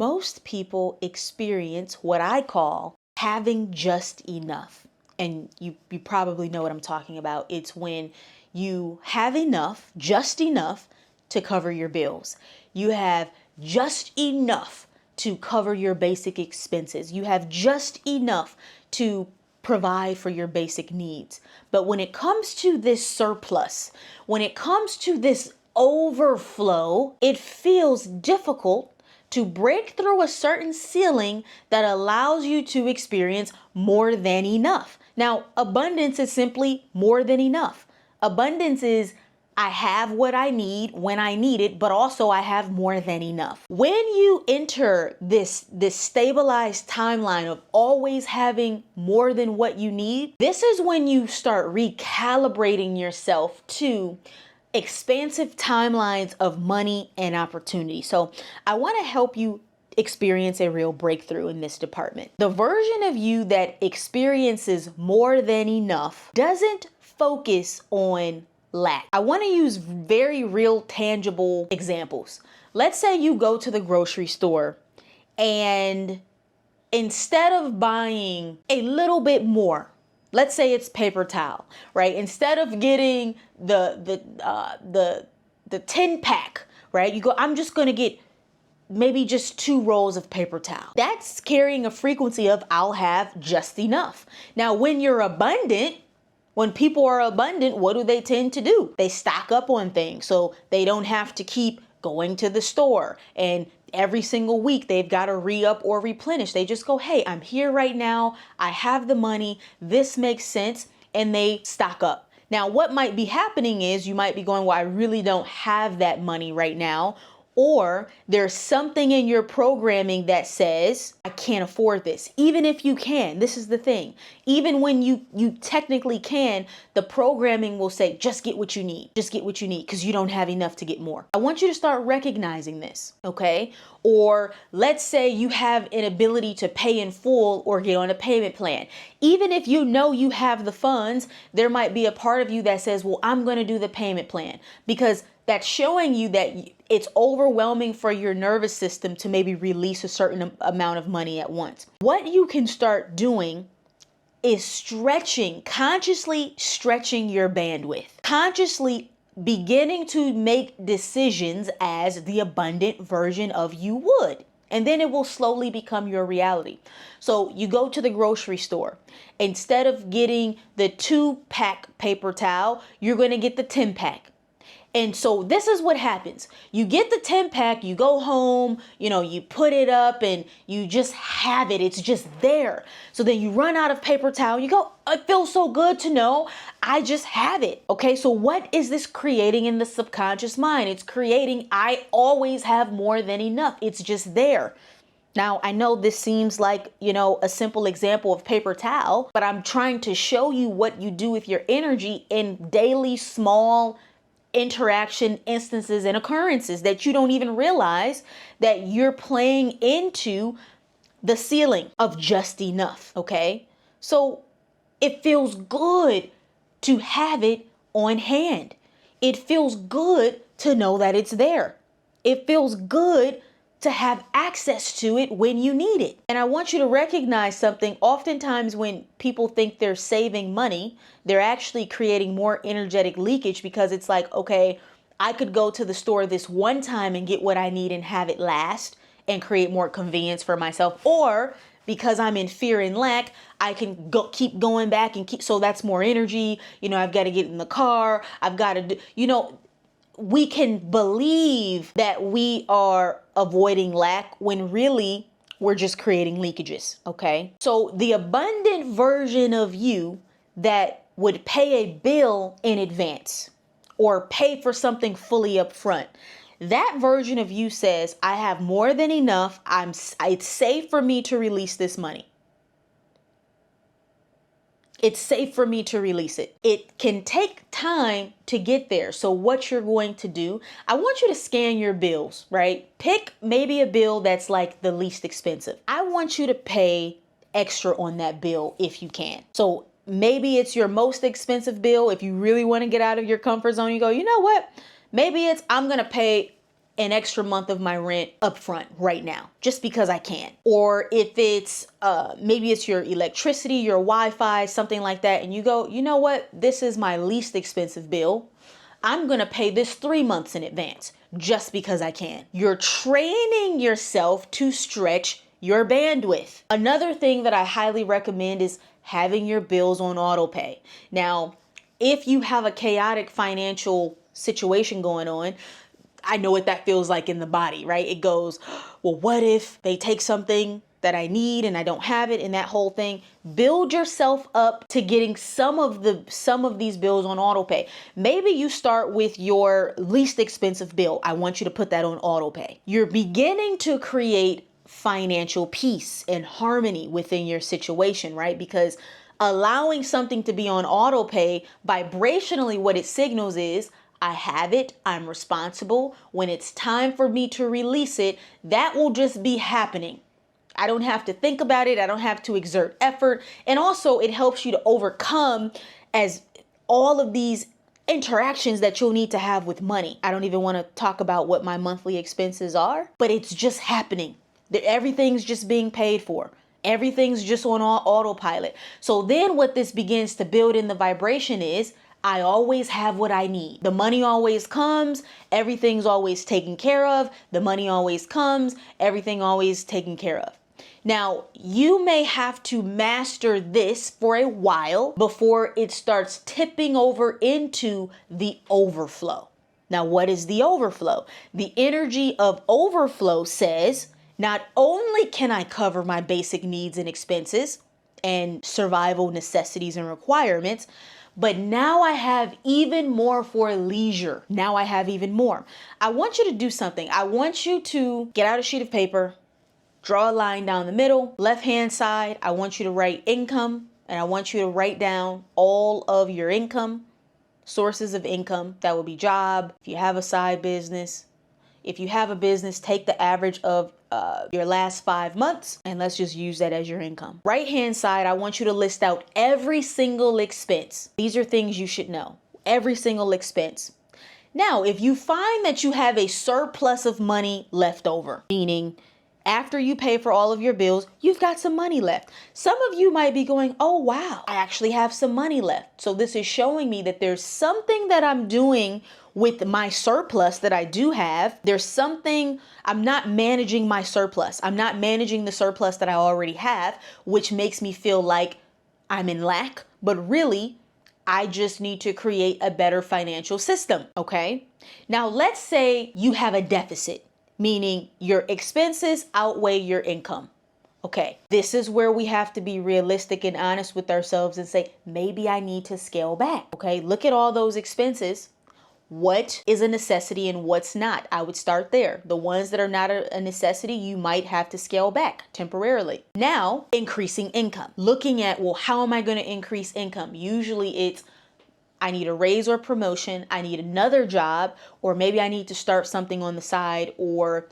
Most people experience what I call having just enough. And you probably know what I'm talking about. It's when you have enough, just enough to cover your bills. You have just enough to cover your basic expenses. You have just enough to provide for your basic needs. But when it comes to this surplus, when it comes to this overflow, it feels difficult to break through a certain ceiling that allows you to experience more than enough. Now, abundance is simply more than enough. Abundance is I have what I need when I need it, but also I have more than enough. When you enter this stabilized timeline of always having more than what you need, this is when you start recalibrating yourself to expansive timelines of money and opportunity. So I want to help you experience a real breakthrough in this department. The version of you that experiences more than enough doesn't focus on lack. I want to use very real, tangible examples. Let's say you go to the grocery store and instead of buying a little bit more, let's say it's paper towel, right? Instead of getting the 10 pack, right? You go, I'm just going to get maybe just 2 rolls of paper towel. That's carrying a frequency of I'll have just enough. Now, when you're abundant, when people are abundant, what do they tend to do? They stock up on things so they don't have to keep going to the store and every single week they've got to re-up or replenish. They just go, hey, I'm here right now. I have the money. This makes sense. And they stock up. Now, what might be happening is you might be going, well, I really don't have that money right now. Or there's something in your programming that says, I can't afford this. Even if you can, this is the thing. Even when you technically can, the programming will say, just get what you need. Just get what you need because you don't have enough to get more. I want you to start recognizing this, okay? Or let's say you have an ability to pay in full or get on a payment plan. Even if you know you have the funds, there might be a part of you that says, well, I'm going to do the payment plan because that's showing you that it's overwhelming for your nervous system to maybe release a certain amount of money at once. What you can start doing is stretching, consciously stretching your bandwidth, consciously beginning to make decisions as the abundant version of you would. And then it will slowly become your reality. So you go to the grocery store. Instead of getting the 2-pack paper towel, you're going to get the 10-pack. And so this is what happens. You get the 10-pack, you go home, you put it up and you just have it. It's just there. So then you run out of paper towel. You go, it feels so good to know I just have it. Okay, so what is this creating in the subconscious mind? It's creating, I always have more than enough. It's just there. Now, I know this seems like, a simple example of paper towel, but I'm trying to show you what you do with your energy in daily small interaction instances and occurrences that you don't even realize that you're playing into the ceiling of just enough. Okay. So it feels good to have it on hand. It feels good to know that it's there. It feels good to have access to it when you need it. And I want you to recognize something. Oftentimes when people think they're saving money, they're actually creating more energetic leakage because it's like, okay, I could go to the store this one time and get what I need and have it last and create more convenience for myself. Or because I'm in fear and lack, I can keep going back and so that's more energy. I've got to get in the car. I've got to do, we can believe that we are avoiding lack when really we're just creating leakages, okay? So the abundant version of you that would pay a bill in advance or pay for something fully up front, that version of you says, I have more than enough. It's safe for me to release this money. It's safe for me to release it. It can take time to get there. So what you're going to do, I want you to scan your bills, right? Pick maybe a bill that's like the least expensive. I want you to pay extra on that bill if you can. So maybe it's your most expensive bill. If you really want to get out of your comfort zone, you go, you know what? Maybe I'm going to pay an extra month of my rent upfront right now, just because I can. Or if it's maybe it's your electricity, your Wi-Fi, something like that, and you go, you know what, this is my least expensive bill. I'm gonna pay this 3 months in advance just because I can. You're training yourself to stretch your bandwidth. Another thing that I highly recommend is having your bills on auto pay. Now, if you have a chaotic financial situation going on, I know what that feels like in the body, right? It goes, well, what if they take something that I need and I don't have it, and that whole thing. Build yourself up to getting some of these bills on auto pay. Maybe you start with your least expensive bill. I want you to put that on auto pay. You're beginning to create financial peace and harmony within your situation, right? Because allowing something to be on auto pay, vibrationally, what it signals is, I have it, I'm responsible. When it's time for me to release it, that will just be happening. I don't have to think about it. I don't have to exert effort. And also it helps you to overcome as all of these interactions that you'll need to have with money. I don't even want to talk about what my monthly expenses are, but it's just happening. Everything's just being paid for. Everything's just on autopilot. So then what this begins to build in the vibration is, I always have what I need. The money always comes. Everything's always taken care of. The money always comes. Everything always taken care of. Now, you may have to master this for a while before it starts tipping over into the overflow. Now, what is the overflow? The energy of overflow says, not only can I cover my basic needs and expenses and survival necessities and requirements, but now I have even more for leisure. Now I have even more. I want you to do something. I want you to get out a sheet of paper, draw a line down the middle, left-hand side. I want you to write income, and I want you to write down all of your income, sources of income. That would be job, if you have a side business. If you have a business, take the average of your last 5 months, and let's just use that as your income. Right-hand side, I want you to list out every single expense. These are things you should know. Every single expense. Now, if you find that you have a surplus of money left over, meaning after you pay for all of your bills, you've got some money left. Some of you might be going, oh, wow, I actually have some money left. So this is showing me that there's something that I'm doing with my surplus that I do have. There's something, I'm not managing my surplus. I'm not managing the surplus that I already have, which makes me feel like I'm in lack. But really, I just need to create a better financial system, okay? Now, let's say you have a deficit, meaning your expenses outweigh your income. Okay, this is where we have to be realistic and honest with ourselves and say, maybe I need to scale back. Okay, look at all those expenses. What is a necessity and what's not? I would start there. The ones that are not a necessity, you might have to scale back temporarily. Now, increasing income. Looking at, well, how am I going to increase income? Usually it's, I need a raise or promotion, I need another job, or maybe I need to start something on the side or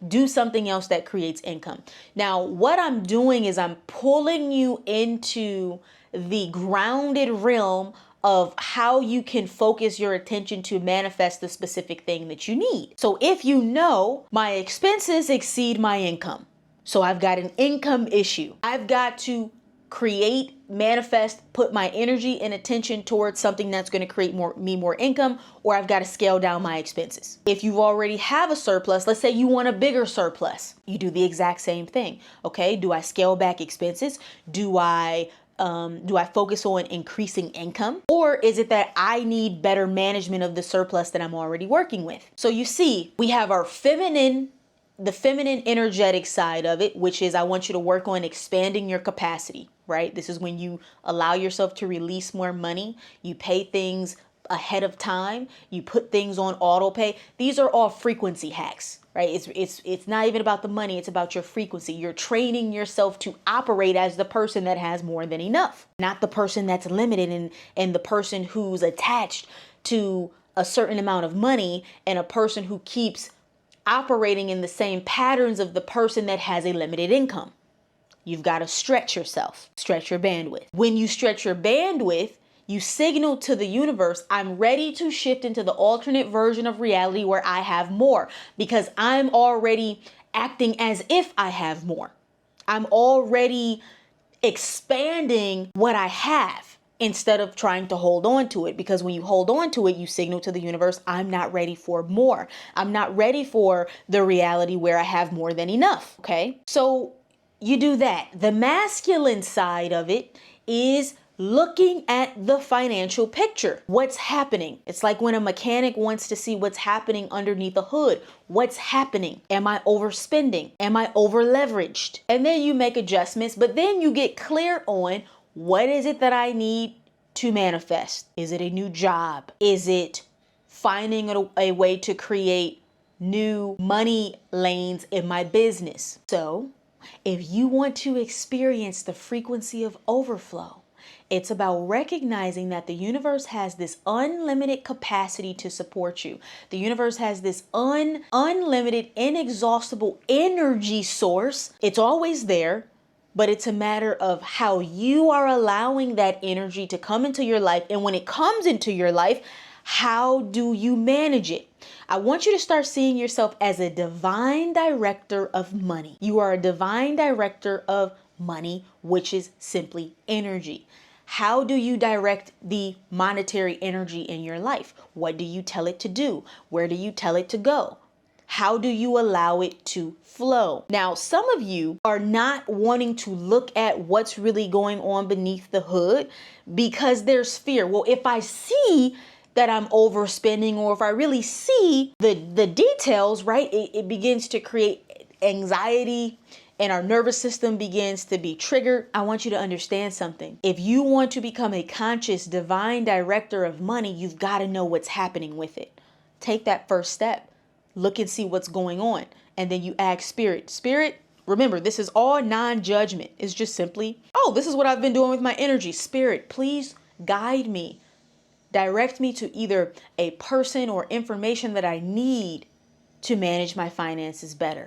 do something else that creates income. Now, what I'm doing is I'm pulling you into the grounded realm of how you can focus your attention to manifest the specific thing that you need. So if you know my expenses exceed my income, so I've got an income issue, I've got to create, manifest, put my energy and attention towards something that's going to create more income, or I've got to scale down my expenses. If you already have a surplus, let's say you want a bigger surplus, you do the exact same thing. Okay, do I scale back expenses? Do I focus on increasing income? Or is it that I need better management of the surplus that I'm already working with? So you see, we have our the feminine energetic side of it, which is I want you to work on expanding your capacity, right? This is when you allow yourself to release more money. You pay things ahead of time. You put things on auto pay. These are all frequency hacks, right? It's not even about the money. It's about your frequency. You're training yourself to operate as the person that has more than enough, not the person that's limited and the person who's attached to a certain amount of money and a person who keeps operating in the same patterns of the person that has a limited income. You've got to stretch yourself, stretch your bandwidth. When you stretch your bandwidth, You signal to the universe, I'm ready to shift into the alternate version of reality where I have more, because I'm already acting as if I have more. I'm already expanding what I have instead of trying to hold on to it. Because when you hold on to it, you signal to the universe, I'm not ready for more. I'm not ready for the reality where I have more than enough. Okay. So you do that. The masculine side of it is looking at the financial picture. What's happening? It's like when a mechanic wants to see what's happening underneath the hood. What's happening? Am I overspending? Am I over leveraged? And then you make adjustments, but then you get clear on what is it that I need to manifest? Is it a new job? Is it finding a way to create new money lanes in my business? So if you want to experience the frequency of overflow, it's about recognizing that the universe has this unlimited capacity to support you. The universe has this unlimited, inexhaustible energy source. It's always there, but it's a matter of how you are allowing that energy to come into your life. And when it comes into your life, how do you manage it? I want you to start seeing yourself as a divine director of money. You are a divine director of money, which is simply energy. How do you direct the monetary energy in your life? What do you tell it to do? Where do you tell it to go? How do you allow it to flow? Now, some of you are not wanting to look at what's really going on beneath the hood because there's fear. Well, if I see that I'm overspending, or if I really see the details, right, it begins to create anxiety and our nervous system begins to be triggered. I want you to understand something. If you want to become a conscious divine director of money, you've got to know what's happening with it. Take that first step. Look and see what's going on. And then you ask spirit. Spirit, remember, this is all non-judgment. It's just simply, oh, this is what I've been doing with my energy. Spirit, please guide me. Direct me to either a person or information that I need to manage my finances better.